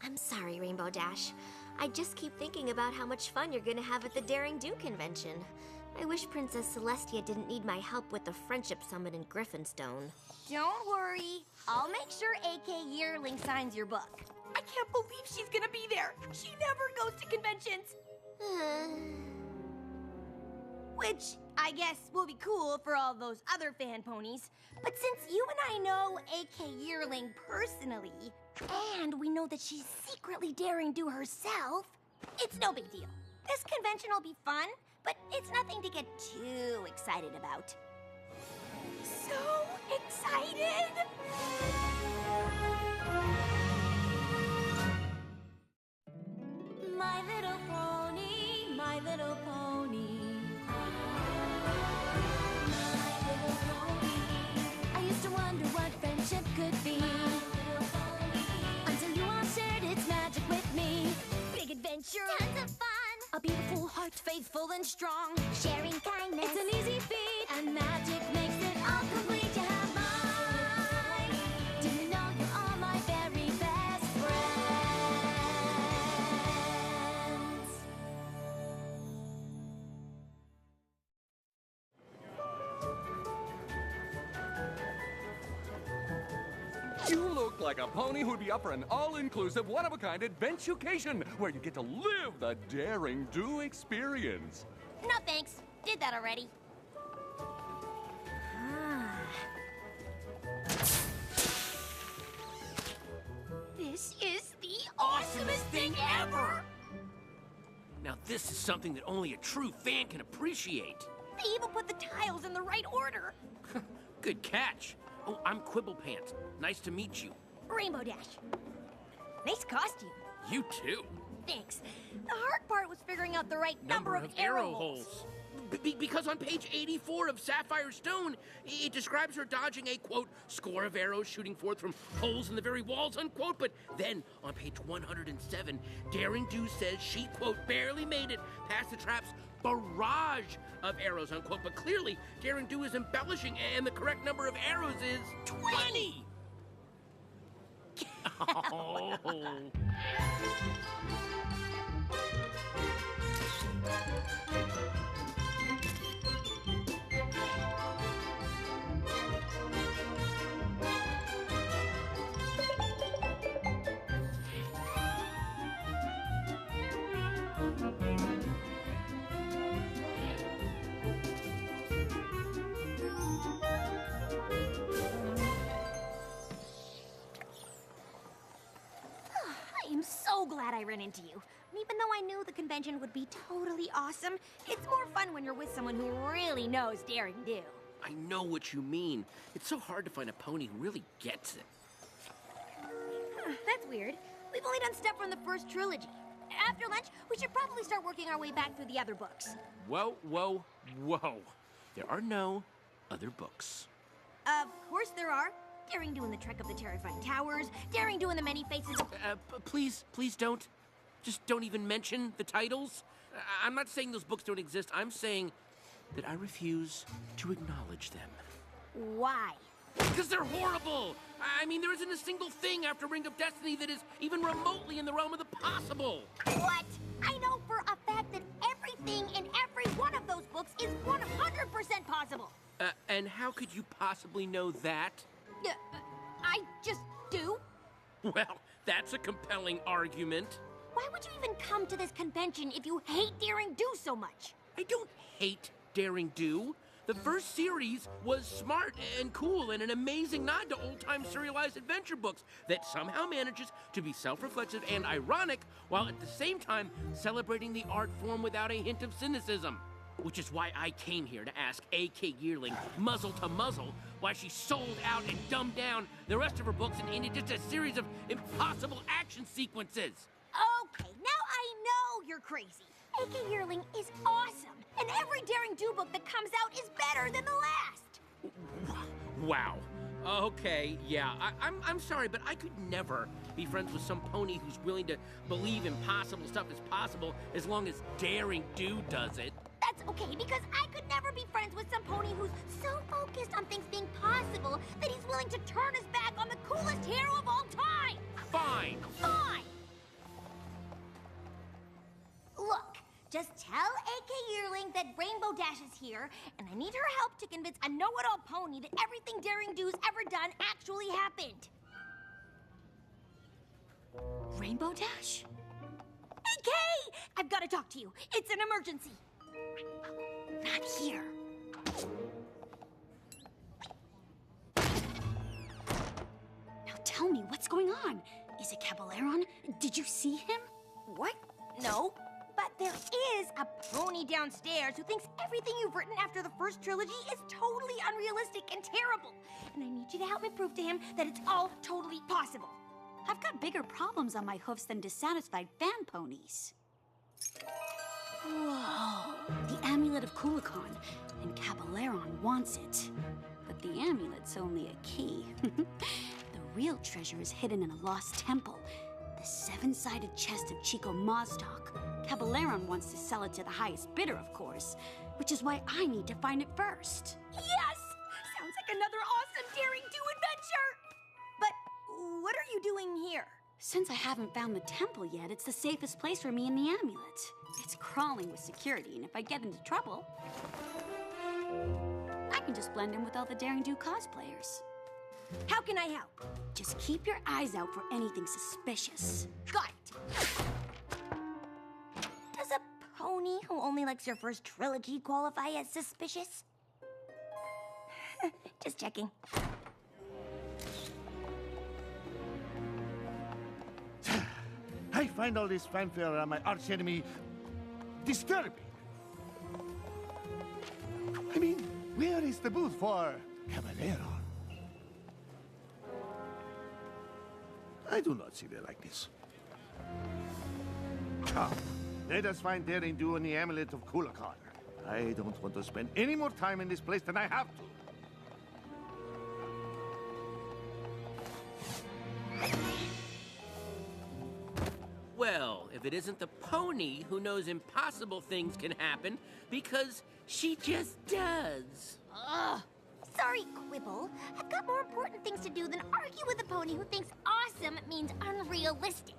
I'm sorry, Rainbow Dash. I just keep thinking about how much fun you're gonna have at the Daring Do convention. I wish Princess Celestia didn't need my help with the Friendship Summit in Griffinstone. Don't worry. I'll make sure AK Yearling signs your book. I can't believe she's gonna be there. She never goes to conventions. Which, I guess, will be cool for all those other fan ponies. But since you and I know AK Yearling personally, and we know that she's secretly Daring Do herself, it's no big deal. This convention will be fun, but it's nothing to get too excited about. So excited! My little pony, my little pony. My little pony. I used to wonder what friendship could be. Until you all shared its magic with me. Big adventure. Tons of fun. A beautiful heart, faithful and strong. Sharing kindness. It's an easy feat. And magic makes it all complete. You have mine. Do you know you're all my very best friends? You look like a pony who'd be up for an all-inclusive, one-of-a-kind adventucation where you get to live the Daring Do experience. No thanks. Did that already. This is the awesomest thing ever! Now this is something that only a true fan can appreciate. They even put the tiles in the right order. Good catch. Oh, I'm Quibble Pants. Nice to meet you. Rainbow Dash. Nice costume. You too. Thanks. The hard part was figuring out the right number of arrow holes. Because on page 84 of Sapphire Stone, it describes her dodging a, quote, score of arrows shooting forth from holes in the very walls, unquote. But then, on page 107, Daring Do says she, quote, barely made it past the trap's barrage of arrows, unquote. But clearly, Daring Do is embellishing, and the correct number of arrows is 20! Oh. I am so glad I ran into you. Even though I knew the convention would be totally awesome, it's more fun when you're with someone who really knows Daring Do. I know what you mean. It's so hard to find a pony who really gets it. That's weird. We've only done stuff from the first trilogy. After lunch, we should probably start working our way back through the other books. Whoa, whoa, whoa. There are no other books. Of course there are. Daring Do in the Trek of the Terrifying Towers, Daring Do in the Many Faces of... Please don't. Just don't even mention the titles. I'm not saying those books don't exist. I'm saying that I refuse to acknowledge them. Why? Because they're horrible! I mean, there isn't a single thing after Ring of Destiny that is even remotely in the realm of the possible. What? I know for a fact that everything in every one of those books is 100% possible. And how could you possibly know that? I just do. Well, that's a compelling argument. Why would you even come to this convention if you hate Daring Do so much? I don't hate Daring Do. The first series was smart and cool and an amazing nod to old-time serialized adventure books that somehow manages to be self-reflexive and ironic while at the same time celebrating the art form without a hint of cynicism. Which is why I came here to ask AK Yearling, muzzle to muzzle, why she sold out and dumbed down the rest of her books into just a series of impossible action sequences. Okay, now I know you're crazy. AK Yearling is awesome, and every Daring Do book that comes out is better than the last. Wow. Okay, yeah, I'm sorry, but I could never be friends with some pony who's willing to believe impossible stuff is possible as long as Daring Do does it. That's okay, because I could never be friends with some pony who's so focused on things being possible that he's willing to turn his back on the coolest hero of all time! Fine! Fine! AK Yearling that Rainbow Dash is here, and I need her help to convince a know-it-all pony that everything Daring Do's ever done actually happened. Rainbow Dash? AK! I've got to talk to you. It's an emergency. Not here. Now tell me, what's going on? Is it Caballeron? Did you see him? What? No. But there is a pony downstairs who thinks everything you've written after the first trilogy is totally unrealistic and terrible. And I need you to help me prove to him that it's all totally possible. I've got bigger problems on my hoofs than dissatisfied fan ponies. Whoa. The amulet of Kulikon. And Caballeron wants it. But the amulet's only a key. The real treasure is hidden in a lost temple. The seven-sided chest of Chico Maztok. Caballeron wants to sell it to the highest bidder, of course. Which is why I need to find it first. Yes! Sounds like another awesome Daring Do adventure! But what are you doing here? Since I haven't found the temple yet, it's the safest place for me and the amulet. It's crawling with security, and if I get into trouble, I can just blend in with all the Daring Do cosplayers. How can I help? Just keep your eyes out for anything suspicious. Got it. Does a pony who only likes your first trilogy qualify as suspicious? Just checking. I find all this fanfare around my archenemy disturbing. I mean, where is the booth for Caballero? I do not see the likeness. Come, let us find Daring Do and the amulet of Kulikon. I don't want to spend any more time in this place than I have to. Well, if it isn't the pony who knows impossible things can happen, because she just does. Ugh. Sorry, Quibble. I've got more important things to do than argue with a pony who thinks awesome means unrealistic.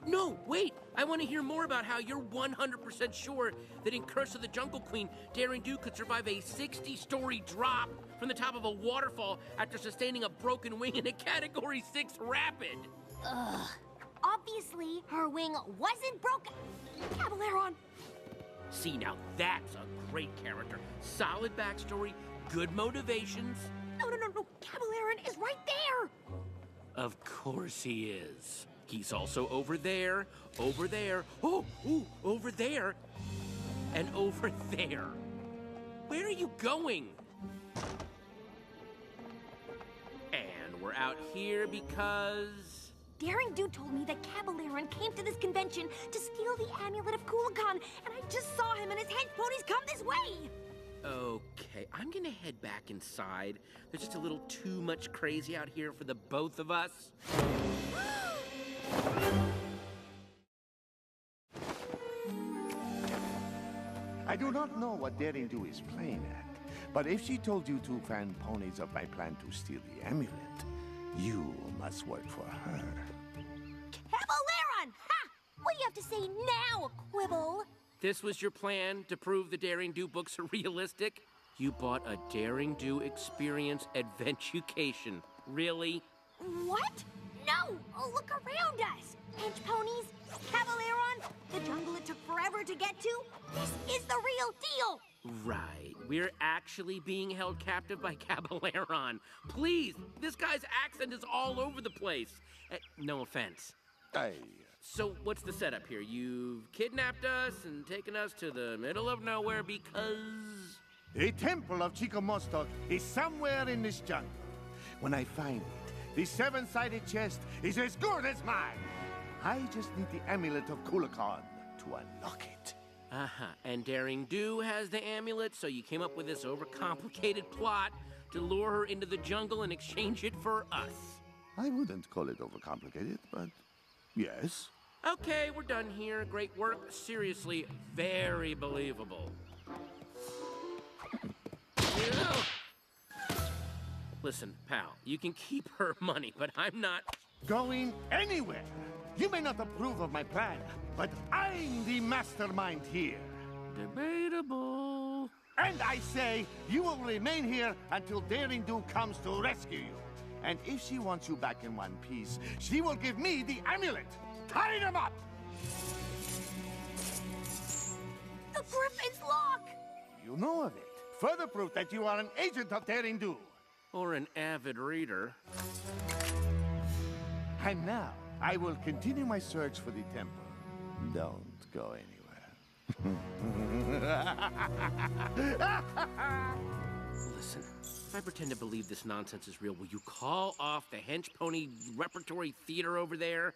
No, wait! I want to hear more about how you're 100% sure that in Curse of the Jungle Queen, Daring Do could survive a 60-story drop from the top of a waterfall after sustaining a broken wing in a Category 6 rapid. Ugh. Obviously, her wing wasn't broken. Caballeron! See, now that's a great character. Solid backstory, good motivations. No. Caballeron is right there. Of course he is. He's also over there, oh, over there, and over there. Where are you going? And we're out here because... Daring Do told me that Caballeron came to this convention to steal the amulet of Kulikon, and I just saw him and his hench ponies come this way. Okay, I'm gonna head back inside. There's just a little too much crazy out here for the both of us. I do not know what Daring Do is playing at, but if she told you two fan ponies of my plan to steal the amulet, you must work for her. Caballeron! Ha! What do you have to say now, Quibble? This was your plan to prove the Daring Do books are realistic? You bought a Daring Do experience adventucation. Really? What? No! Look around us! Hench ponies, Caballeron, the jungle it took forever to get to. This is the real deal! Right. We're actually being held captive by Caballeron. Please, this guy's accent is all over the place. No offense. So what's the setup here? You've kidnapped us and taken us to the middle of nowhere because... A temple of Chico Maztok is somewhere in this jungle. When I find it, the seven-sided chest is as good as mine. I just need the amulet of Kulikon to unlock it. Uh-huh. And Daring Do has the amulet, so you came up with this overcomplicated plot to lure her into the jungle and exchange it for us. I wouldn't call it overcomplicated, but yes. Okay, we're done here. Great work. Seriously, very believable. Listen, pal, you can keep her money, but I'm not going anywhere. You may not approve of my plan, but I'm the mastermind here. Debatable. And I say, you will remain here until Daring Do comes to rescue you. And if she wants you back in one piece, she will give me the amulet. Tie them up! The Griffin's lock! You know of it. Further proof that you are an agent of Daring Do. Or an avid reader. And now, I will continue my search for the temple. Don't go anywhere. Listen, if I pretend to believe this nonsense is real, will you call off the hench pony repertory theater over there?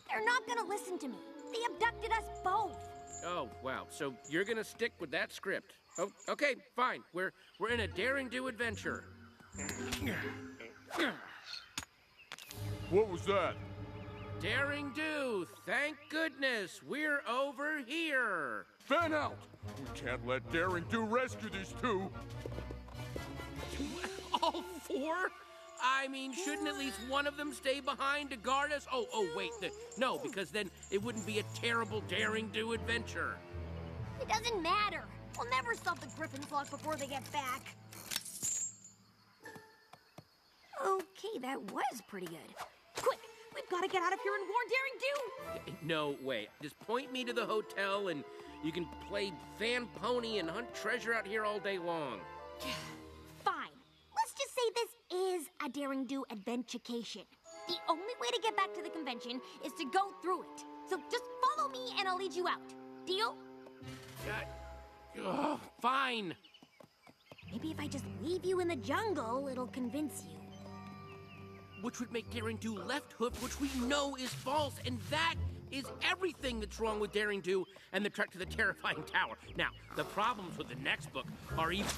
They're not gonna listen to me. They abducted us both. Oh, wow. So you're gonna stick with that script. Oh, okay, fine. We're in a daring do adventure. What was that? Daring do, thank goodness, we're over here. Fan out! We can't let Daring Do rescue these two. All four? I mean, shouldn't at least one of them stay behind to guard us? Oh, wait, no, because then it wouldn't be a terrible daring do adventure. It doesn't matter. We'll never stop the Griffin's lock before they get back. Okay, that was pretty good. Quick, we've got to get out of here and warn Daring Do. No, wait, just point me to the hotel and you can play fan pony and hunt treasure out here all day long. Fine. Let's just say this is a Daring Do adventurecation. The only way to get back to the convention is to go through it. So just follow me and I'll lead you out. Deal? Fine. Maybe if I just leave you in the jungle, it'll convince you. Which would make Daring Do left hoof, which we know is false, and that is everything that's wrong with Daring Do and the trek to the terrifying tower. Now, the problems with the next book are even...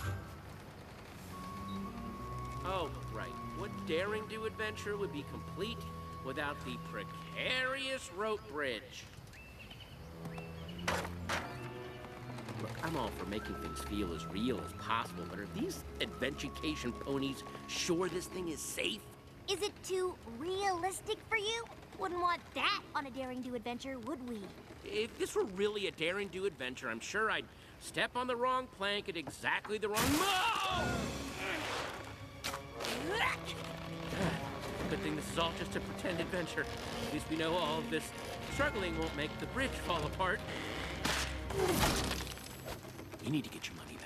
Oh, right. What Daring Do adventure would be complete without the precarious rope bridge? Look, I'm all for making things feel as real as possible, but are these adventurecation ponies sure this thing is safe? Is it too realistic for you? Wouldn't want that on a Daring Do adventure, would we? If this were really a Daring Do adventure, I'm sure I'd step on the wrong plank at exactly the wrong... Good thing this is all just a pretend adventure. At least we know all of this struggling won't make the bridge fall apart. You need to get your money back.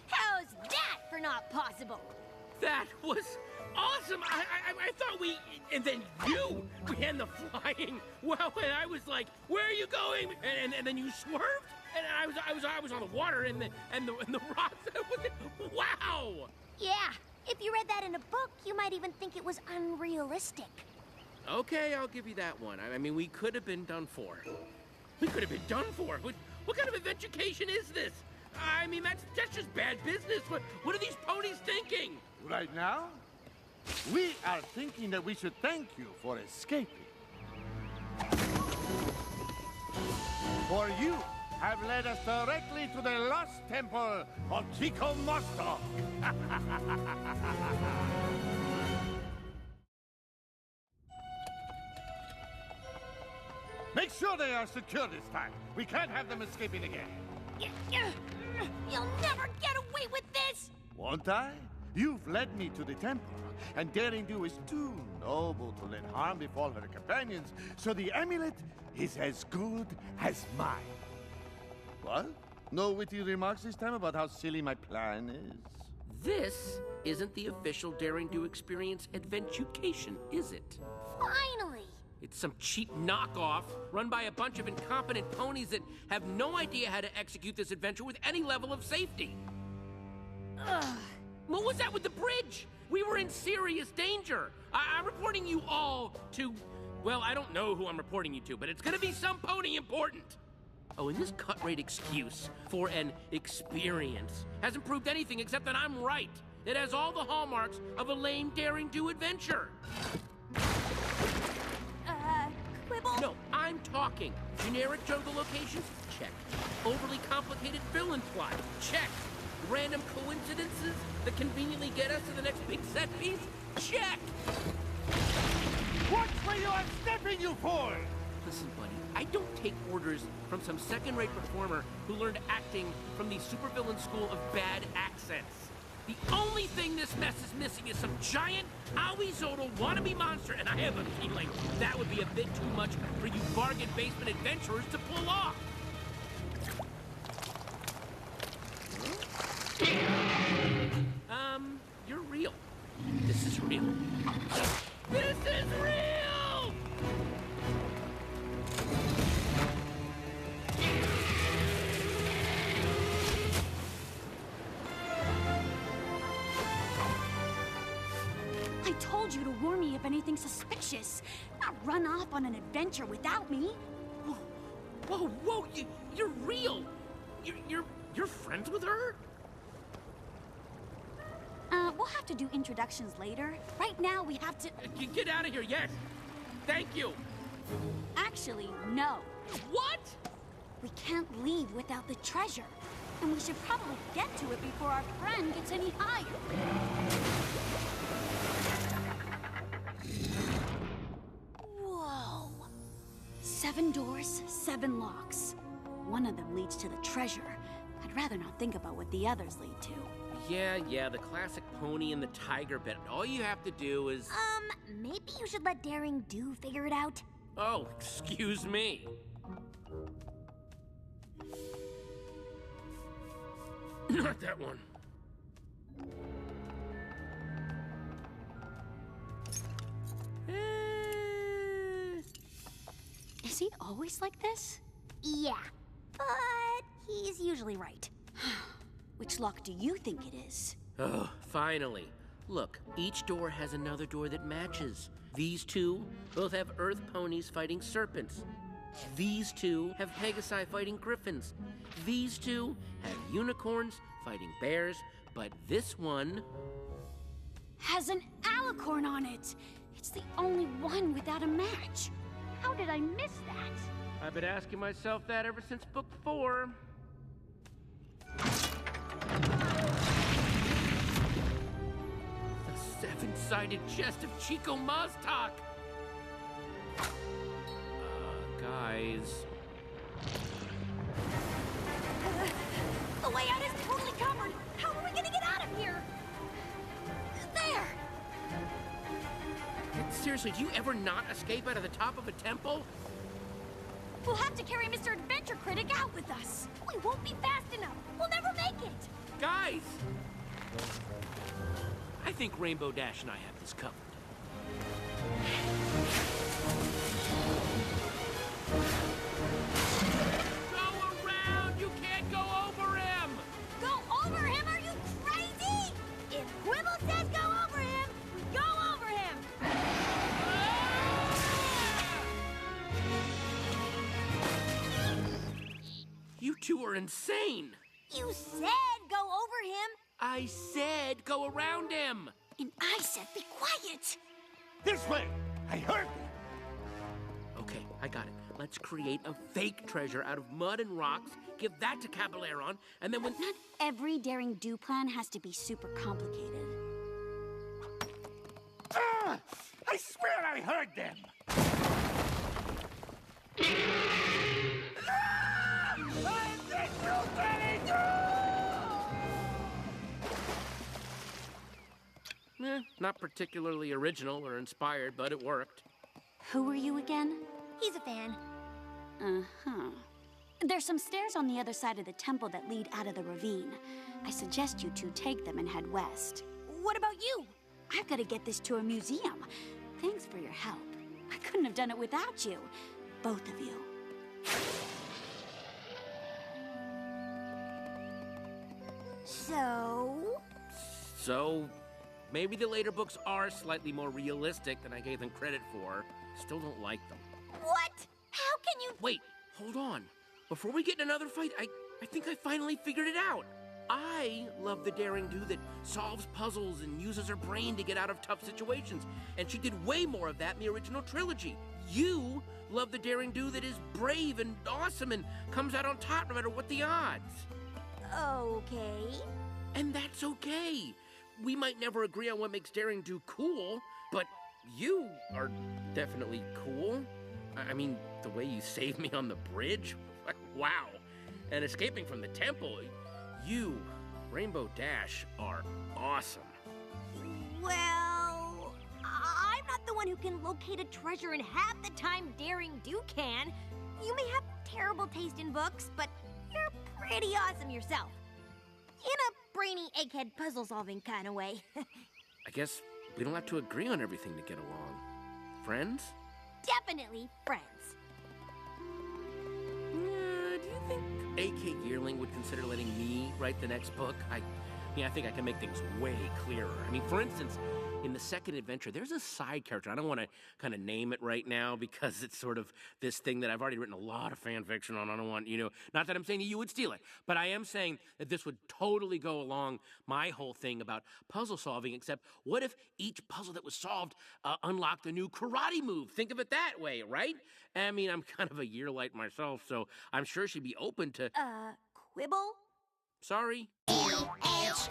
How's that for not possible? That was awesome! I thought we... And then you began the flying. Well, and I was like, where are you going? And then you swerved? And I was on the water and the rocks. Wow! Yeah, if you read that in a book, you might even think it was unrealistic. Okay, I'll give you that one. I mean, we could have been done for. We could have been done for. What kind of adventurecation is this? I mean, that's just bad business. What are these ponies thinking? Right now, we are thinking that we should thank you for escaping. For you have led us directly to the lost temple of Chico Mostok. Make sure they are secure this time. We can't have them escaping again. You'll never get away with this! Won't I? You've led me to the temple, and Daring Do is too noble to let harm befall her companions, so the amulet is as good as mine. What? No witty remarks this time about how silly my plan is? This isn't the official Daring Do Experience adventurecation, is it? Finally! It's some cheap knockoff run by a bunch of incompetent ponies that have no idea how to execute this adventure with any level of safety. Ugh. What was that with the bridge? We were in serious danger. I'm reporting you all to... Well, I don't know who I'm reporting you to, but it's gonna be some pony important. Oh, and this cut-rate excuse for an experience hasn't proved anything except that I'm right. It has all the hallmarks of a lame Daring Do adventure. I'm talking. Generic jungle locations? Check. Overly complicated villain plot? Check. Random coincidences that conveniently get us to the next big set piece? Check! What were you unstepping you for? Listen, buddy, I don't take orders from some second-rate performer who learned acting from the supervillain school of bad accents. The only thing this mess is missing is some giant, owie-zodal wannabe monster, and I have a feeling that would be a bit too much for you bargain basement adventurers to pull off. You're real. This is real. This is real! I told you to warn me if anything suspicious. Not run off on an adventure without me. Whoa, you're real! You're friends with her? We'll have to do introductions later. Right now, we have to... Get out of here, yes! Thank you! Actually, no. What? We can't leave without the treasure. And we should probably get to it before our friend gets any higher. Whoa. 7 doors, 7 locks. One of them leads to the treasure. I'd rather not think about what the others lead to. Yeah, the classic pony and the tiger bit. All you have to do is... Maybe you should let Daring Do figure it out. Oh, excuse me. Not that one. Is he always like this? Yeah, but he's usually right. Which lock do you think it is? Oh, finally. Look, each door has another door that matches. These two both have earth ponies fighting serpents. These two have Pegasi fighting griffins. These two have unicorns fighting bears. But this one... has an alicorn on it! It's the only one without a match. How did I miss that? I've been asking myself that ever since book 4. The 7-sided chest of Chico Maztak! Guys... The way out is totally covered. How are we gonna get out of here? There! Seriously, do you ever not escape out of the top of a temple? We'll have to carry Mr. Adventure Critic out with us. We won't be fast enough. We'll never make it. Guys! I think Rainbow Dash and I have this covered. Go around! You can't go over him! Go over him? Are you crazy? If Quibble says go over him, we go over him. You two are insane! You said go over him. I said go around him! And I said be quiet! This way! I heard you! Okay, I got it. Let's create a fake treasure out of mud and rocks, give that to Caballero, and then when... Not every Daring Do plan has to be super complicated. Ah! I swear I heard them! Not particularly original or inspired, but it worked. Who are you again? He's a fan. Uh-huh. There's some stairs on the other side of the temple that lead out of the ravine. I suggest you two take them and head west. What about you? I've got to get this to a museum. Thanks for your help. I couldn't have done it without you. Both of you. So, maybe the later books are slightly more realistic than I gave them credit for. Still don't like them. What? How can you... Wait, hold on. Before we get in another fight, I think I finally figured it out. I love the daring do that solves puzzles and uses her brain to get out of tough situations, and she did way more of that in the original trilogy. You love the daring do that is brave and awesome and comes out on top no matter what the odds. Okay. And that's okay. We might never agree on what makes daring do cool, but you are definitely cool. I mean, the way you saved me on the bridge, wow. And escaping from the temple, you, Rainbow Dash, are awesome. Well, I'm not the one who can locate a treasure and half the time Daring Do can. You may have terrible taste in books, but you're pretty awesome yourself. In a brainy egghead puzzle-solving kind of way. I guess we don't have to agree on everything to get along. Friends? Definitely friends. Do you think A.K. Yearling would consider letting me write the next book? I think I can make things way clearer. I mean, for instance, in the second adventure, there's a side character. I don't want to kind of name it right now because it's sort of this thing that I've already written a lot of fan fiction on. I don't want, not that I'm saying that you would steal it, but I am saying that this would totally go along my whole thing about puzzle solving, except what if each puzzle that was solved unlocked a new karate move? Think of it that way, right? I mean, I'm kind of a yearlight myself, so I'm sure she'd be open to... Quibble? Sorry. MLP.